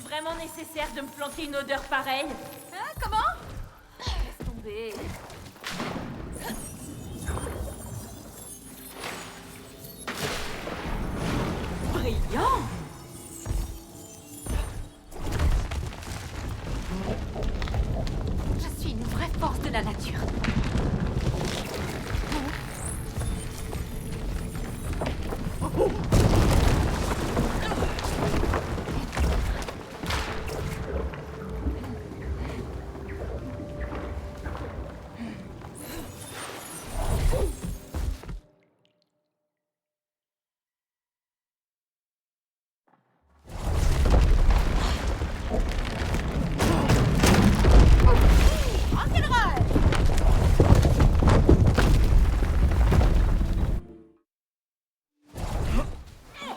vraiment nécessaire de me planter une odeur pareille? Hein, comment? Laisse tomber. Brillant! Je suis une vraie force de la nature.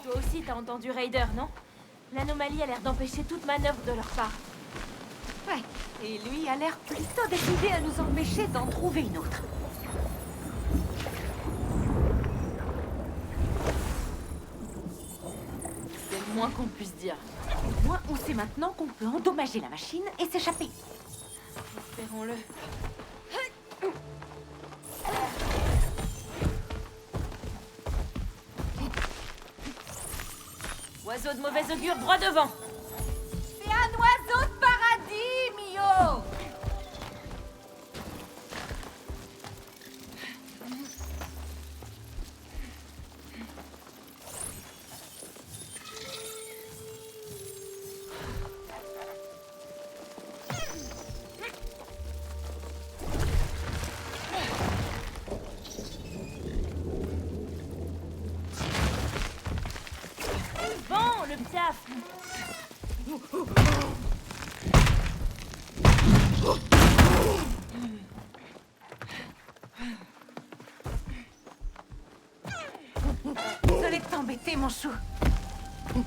Toi aussi, t'as entendu Raider, non? L'anomalie a l'air d'empêcher toute manœuvre de leur part. Ouais, et lui a l'air plutôt décidé à nous empêcher d'en trouver une autre. C'est le moins qu'on puisse dire. Au moins, on sait maintenant qu'on peut endommager la machine et s'échapper. Espérons-le. Oiseau de mauvais augure droit devant. C'est un oiseau de paradis, Mio! Bon, le piaf. Désolée de t'embêter, mon chou. Wow!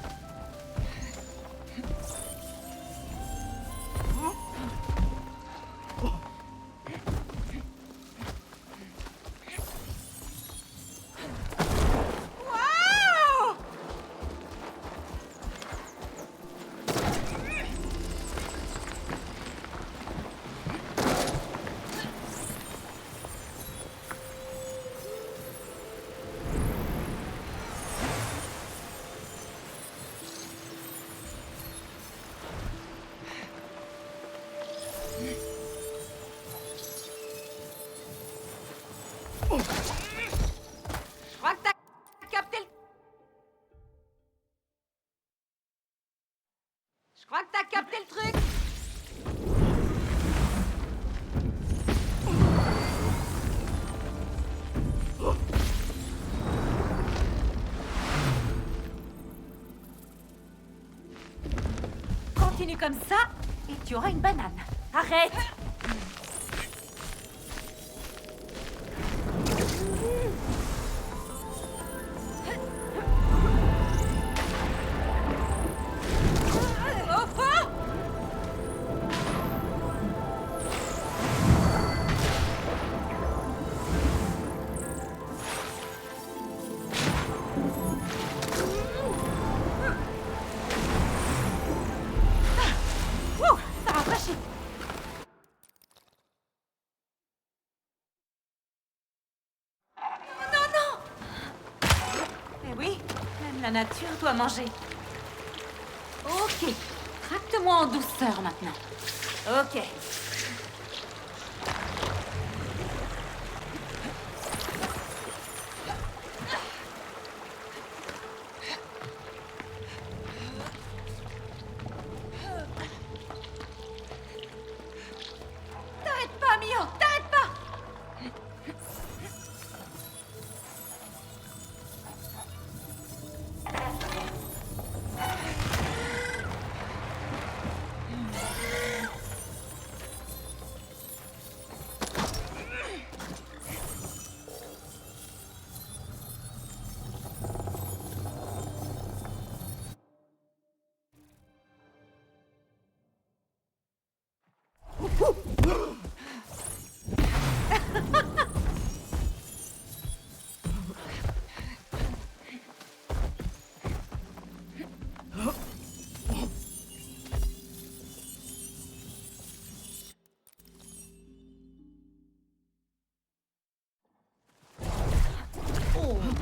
Je crois que t'as capté le... Je crois que t'as capté le truc. Continue comme ça et tu auras une banane. Arrête. Oh, oh! Ouh, ça rafraîchit. Non, non! Eh oui, même la nature doit manger. Ok, tracte-moi en douceur maintenant. Ok. T'arrêtes pas, Mio, t'arrêtes pas!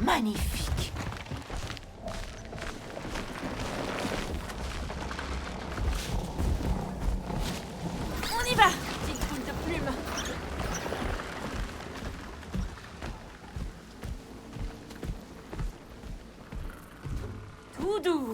magnifique. On y va, petite poule de plumes. Tout doux.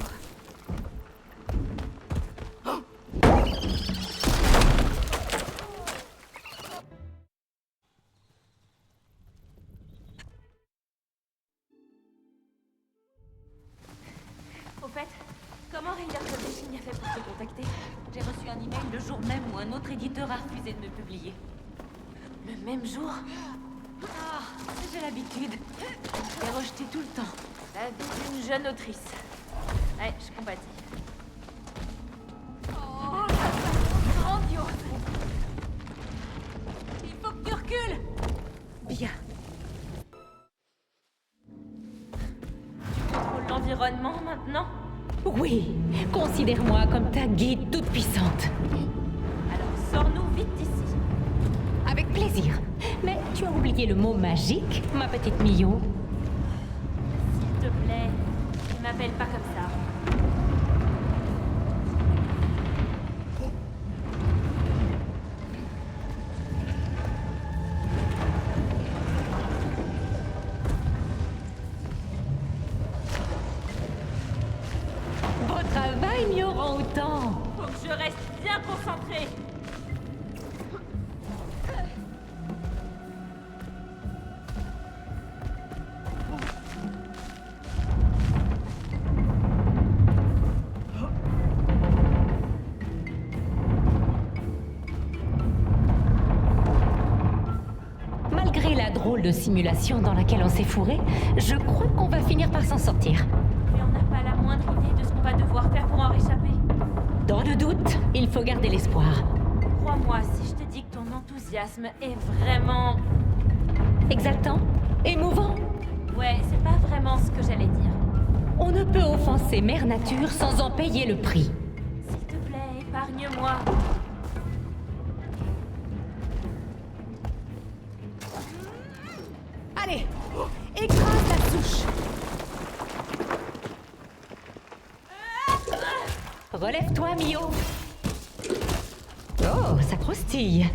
Au fait, comment Raider Publishing a fait pour te contacter? J'ai reçu un email le jour même où un autre éditeur a refusé de me publier. Le même jour? Ah, j'ai l'habitude. Je l'ai rejeté tout le temps. La vie d'une jeune autrice. Ouais, je compatis. Oh, c'est grandiose. Il faut que tu recules. Bien. Tu contrôles l'environnement maintenant? Oui, considère-moi comme ta guide toute puissante. Alors sors-nous vite d'ici. Avec plaisir. Mais tu as oublié le mot magique, ma petite Mio. S'il te plaît, ne m'appelle pas comme ça. Beau travail, Mio Orang-Outan. Faut que je reste bien concentrée. Malgré la drôle de simulation dans laquelle on s'est fourré, je crois qu'on va finir par s'en sortir. Mais on n'a pas la moindre idée de ce qu'on va devoir faire pour en réchapper. Dans le doute, il faut garder l'espoir. Crois-moi, si je te dis que ton enthousiasme est vraiment... Exaltant, émouvant. Ouais, c'est pas vraiment ce que j'allais dire. On ne peut offenser Mère Nature sans en payer le prix. S'il te plaît, épargne-moi. Allez, écrase la souche. Relève-toi, Mio. Oh, ça croustille.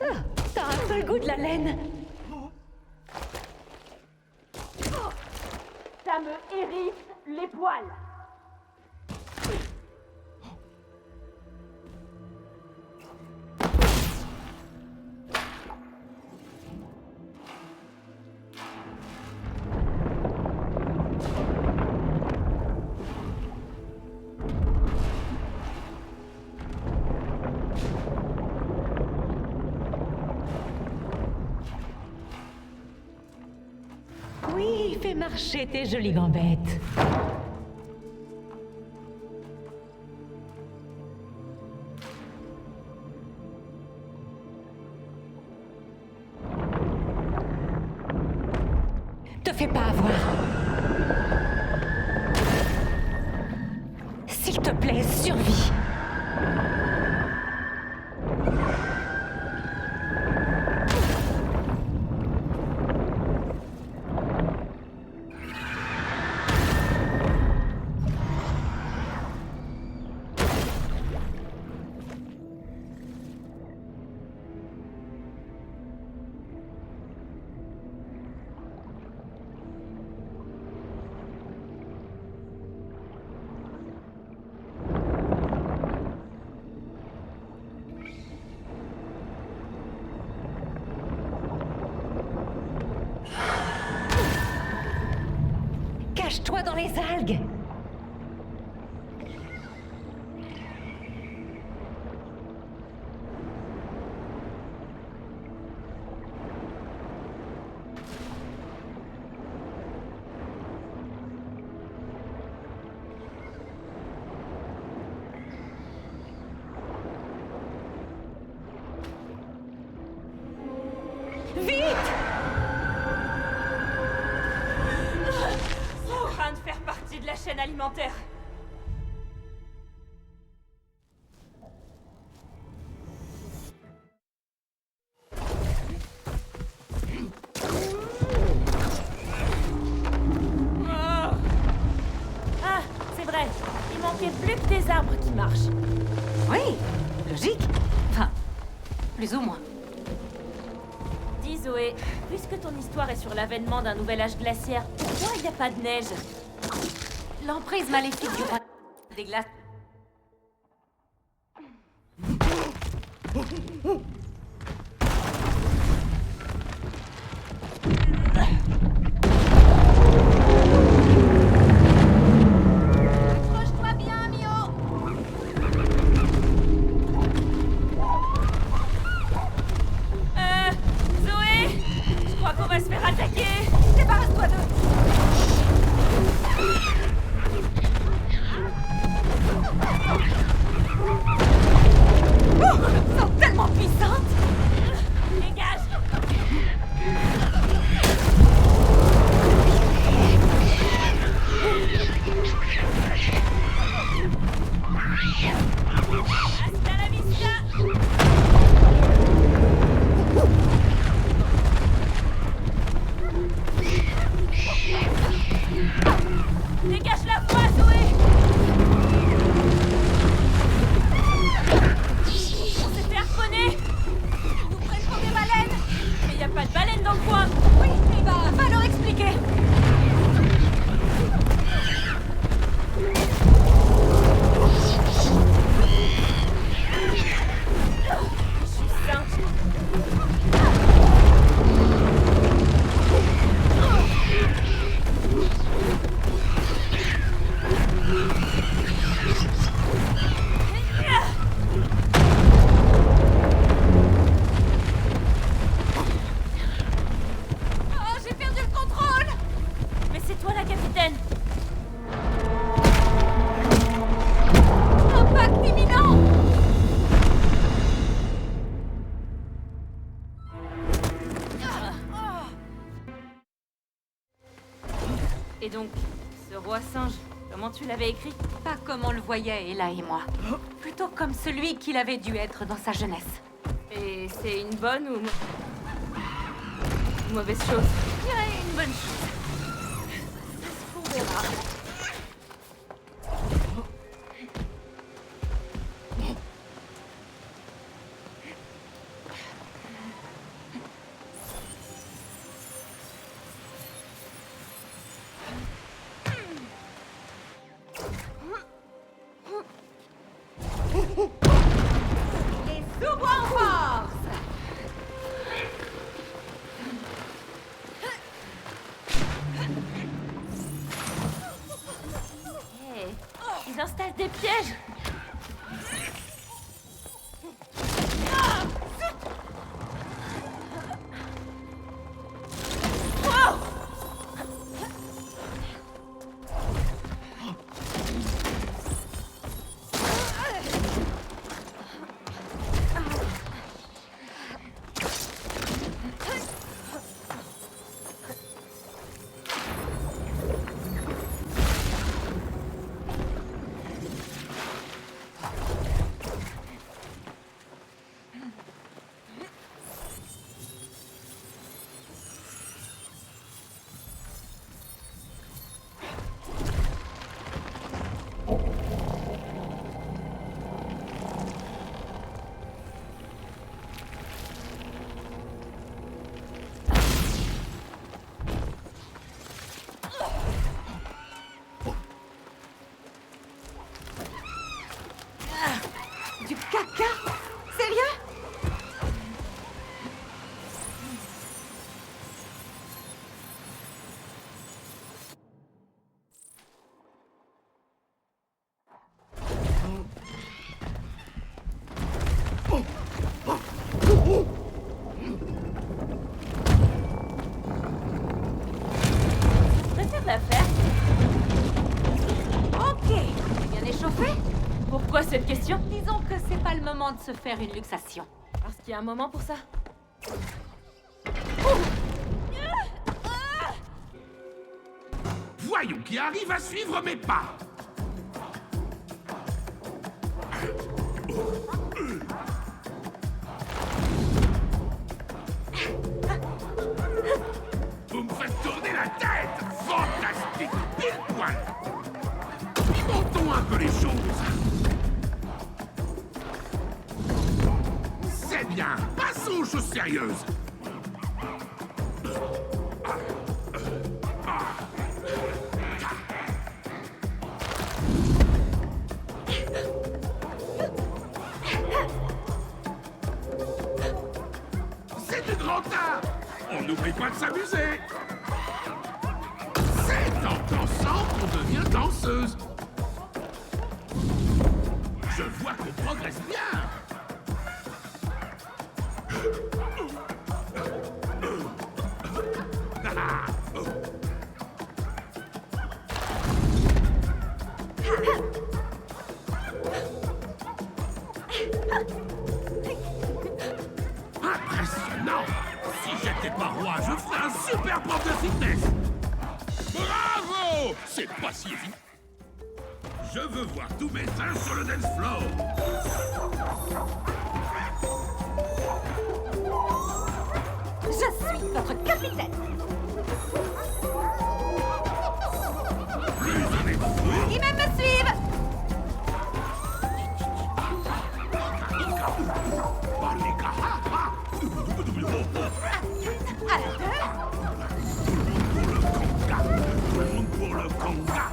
Ah, t'as un peu le goût de la laine. Ça me hérisse les poils. Oui, fais marcher tes jolies gambettes. Te fais pas avoir. S'il te plaît, survis. Cache-toi dans les algues. Vite! En train de faire partie de la chaîne alimentaire. les arbres qui marchent. Oui, logique. Enfin, plus ou moins. Dis Zoé, puisque ton histoire est sur l'avènement d'un nouvel âge glaciaire, pourquoi il n'y a pas de neige? L'emprise maléfique du roi des glaces. Accroche-toi bien, Mio. Zoé, je crois qu'on va se faire attaquer. Débarrasse-toi d'eux. Oh, elles sont tellement puissantes. Dégage. Hasta la vista. Dégage la voie, Zoé. On s'est fait harponner. Ils nous prennent pour des baleines. Mais y a pas de baleine dans le coin. Oui, eh ben, va leur expliquer. Je suis sainte. Oh, j'ai perdu le contrôle. Mais c'est toi la capitaine. Impact imminent. Et donc, ce roi singe, comment tu l'avais écrit? Pas comme on le voyait, Ella et moi. Plutôt comme celui qu'il avait dû être dans sa jeunesse. Et c'est une bonne ou mauvaise chose? Je dirais une bonne chose. On verra. Les sous-bois en force. Hey, ils installent des pièges. Du caca? Sérieux? Je préfère la faire. Ok, t'es bien échauffé? Pourquoi cette question? Disons que c'est pas le moment de se faire une luxation. Parce qu'il y a un moment pour ça. Voyons qui arrive à suivre mes pas. Vous me faites tourner la tête. Fantastique, pile poil. Montons un peu les choses. chose sérieuse. C'est du grand art. On n'oublie pas de s'amuser. C'est en dansant qu'on devient danseuse. Je vois qu'on progresse bien. Impressionnant. Si j'étais pas roi, je ferais un super prof de fitness. Bravo. C'est pas si évident. Je veux voir tous mes seins sur le dance floor. Je suis votre capitaine. Plus on est fou. Ils même me suivent. À la Tout le monde pour le conga.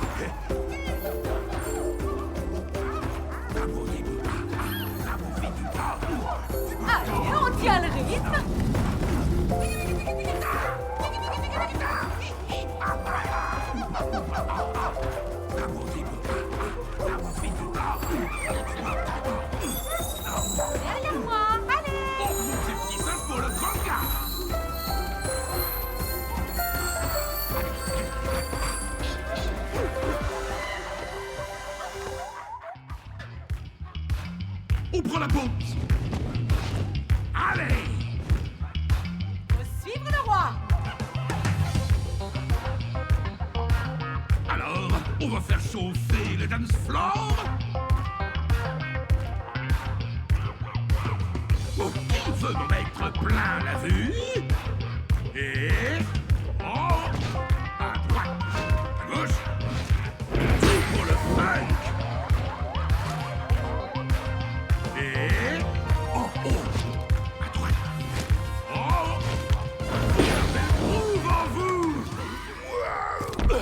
allez, on tient le rythme. Derrière moi, allez. Ces petits seins pour le conga. On prend la pause. Allez. Faut suivre le roi. Alors, on va faire chauffer le dance floor. Oh, qui veut me mettre plein la vue? Et... Oh, à droite, à gauche. Tout pour le funk. Et... Oh, oh, à droite. Oh, il y a un bel groove en vous. Wow.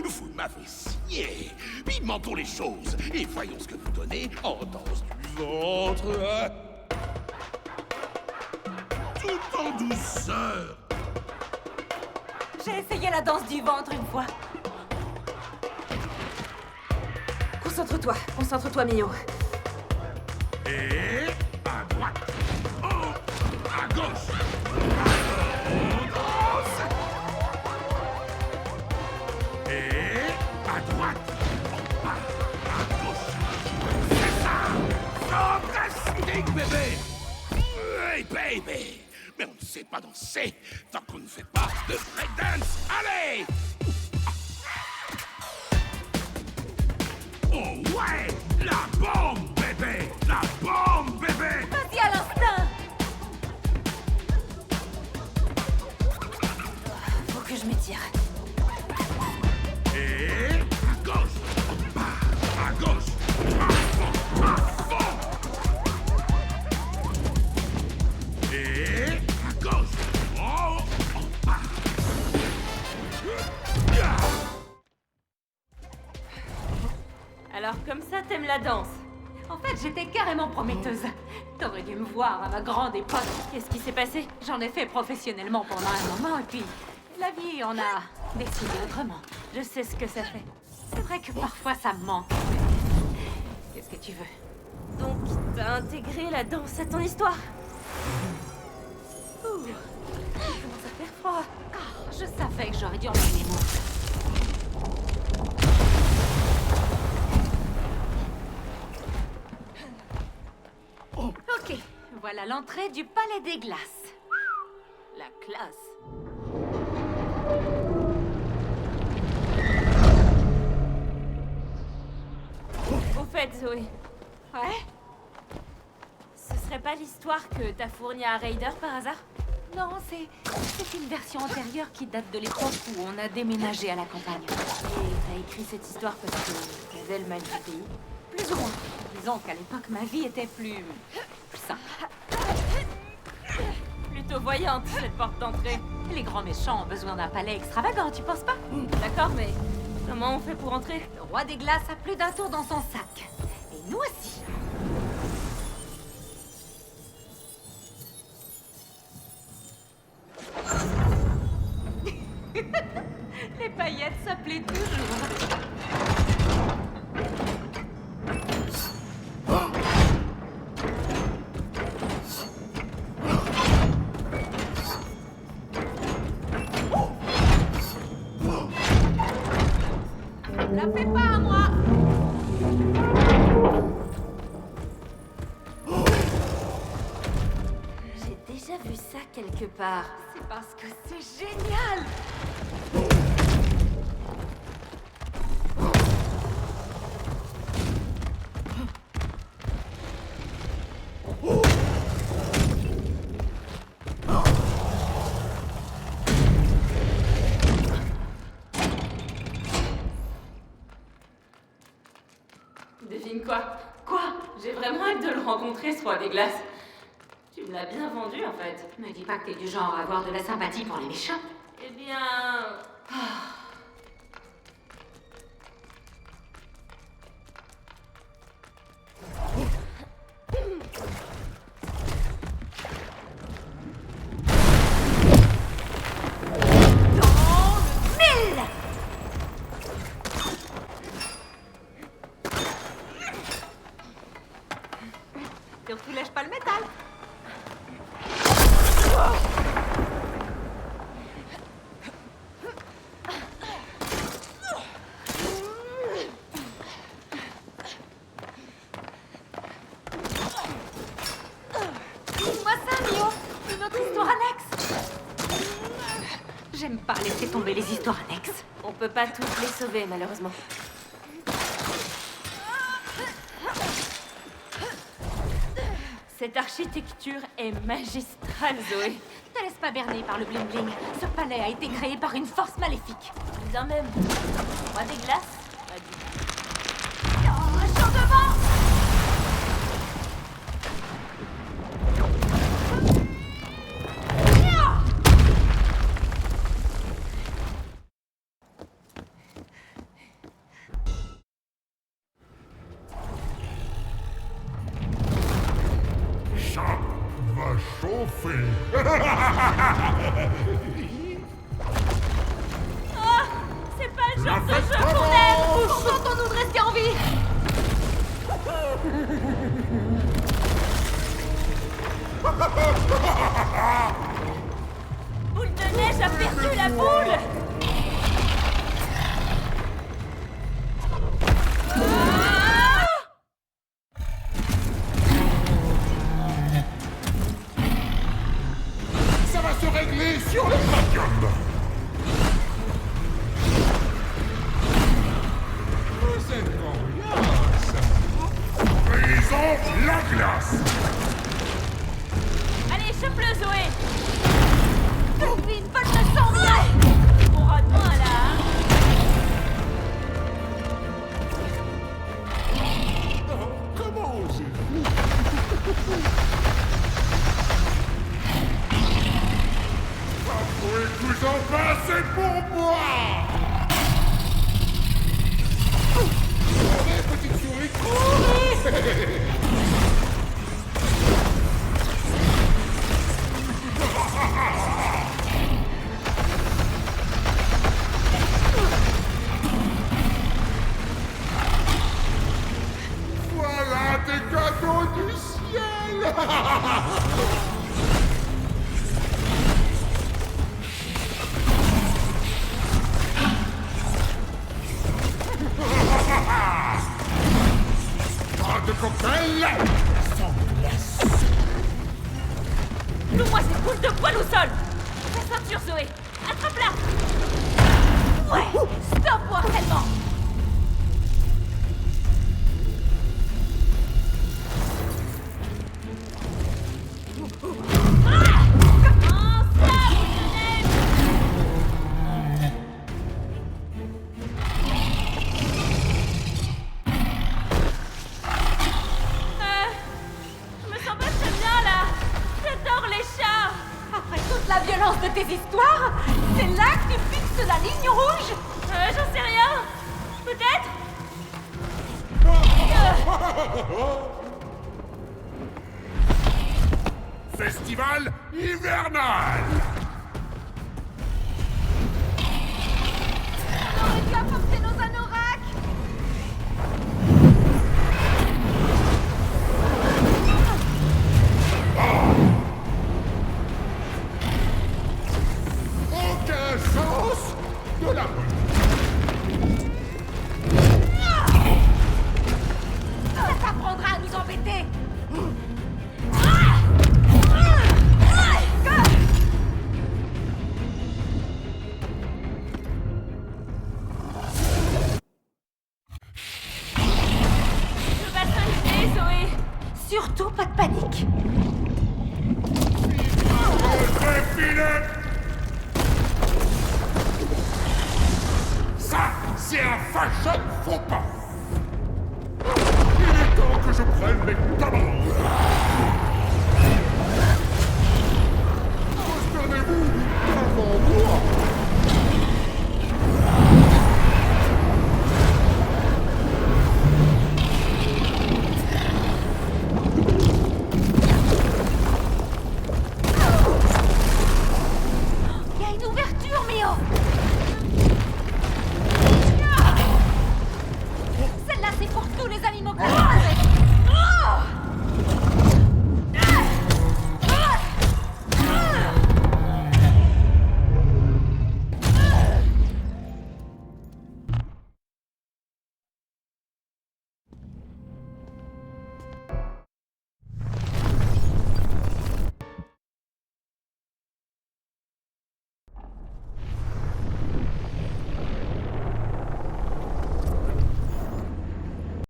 Vous m'avez signé. Pimentons les choses et voyons ce que vous donnez en danse du ventre. Tout en douceur. J'ai essayé la danse du ventre une fois. Concentre-toi, Mio. Et à droite. Oh, à gauche. On danse. Et à droite. En bas, à gauche. C'est ça. Fantastique, bébé. Hey, baby. Mais on ne sait pas danser tant qu'on ne fait pas de breakdance. Allez. Oh ouais. La bombe, bébé. La bombe, bébé. Vas-y à l'instinct. Faut que je m'étire. Et à gauche, en bas, à gauche, à fond, à fond. Et à gauche, en haut, en bas. Alors comme ça, t'aimes la danse? En fait, j'étais carrément prometteuse. T'aurais dû me voir à ma grande époque. Qu'est-ce qui s'est passé? J'en ai fait professionnellement pendant un moment et puis la vie en a décidé autrement. Je sais ce que ça fait. C'est vrai que parfois ça me manque. Qu'est-ce que tu veux? Donc, t'as intégré la danse à ton histoire? Ouh, il commence à faire froid. Ah, je savais que j'aurais dû enlever les mots. Ok, voilà l'entrée du Palais des Glaces. La classe. Au fait, Zoé, Ouais? ce serait pas l'histoire que t'as fournie à Raider par hasard? Non, c'est une version antérieure qui date de l'époque où on a déménagé à la campagne. Et t'as écrit cette histoire parce que t'avais le mal du pays? Plus ou moins. Disons qu'à l'époque, ma vie était plus simple. plutôt voyante, cette porte d'entrée. Les grands méchants ont besoin d'un palais extravagant, tu penses pas? D'accord, mais comment on fait pour entrer? Le roi des glaces a plus d'un tour dans son sac. Et nous aussi. Les paillettes s'appelaient toujours. La fais pas à moi! J'ai déjà vu ça quelque part. C'est parce que c'est génial! Devine quoi? Quoi? J'ai vraiment hâte de le rencontrer, ce roi des glaces. Tu me l'as bien vendu, en fait. Me dis pas que t'es du genre à avoir de la sympathie pour les méchants. Eh bien... Surtout lèche pas le métal. Dis-moi ça, Mio. Une autre histoire annexe. J'aime pas laisser tomber les histoires annexes. On peut pas toutes les sauver, malheureusement. Cette architecture est magistrale, Zoé. Ne te laisse pas berner par le bling-bling. Ce palais a été créé par une force maléfique. Bien même. Roi des glaces? Pas du tout. Oh, un champ de vent! Ça va chauffer. Oh, c'est pas le La genre de fête jeu qu'on commence. aime! Contentons-nous de rester en vie! Boule de neige a perdu la boule! Ah! Ça va se régler sur le podium. Vous êtes coriace. Brisons la glace. Allez, chope-le, Zoé! Depuis une bonne leçon, là! On rate moins, là, hein? Comment osez-vous? Avouez que vous en passez pour moi. Courez, petite souris, courez. Voilà des cadeaux du ciel. Pas de cocktail sans glace. Nous-moi ces boules de poil au sol! Ta ceinture, Zoé! Attrape-la! Ouais! Stop, harcèlement! Je me sens pas très bien, là! J'adore les chats! balance de tes histoires? C'est là que tu fixes la ligne rouge? J'en sais rien. Peut-être. Festival hivernal. On aurait dû apporter nos anoraks! Aucun sens de la rue. Ça t'apprendra à nous embêter! Je vais t'inquiéter, Zoé. Surtout pas de panique! Trépilet. Ça, c'est un fashion faux pas. Il est temps que je prenne mes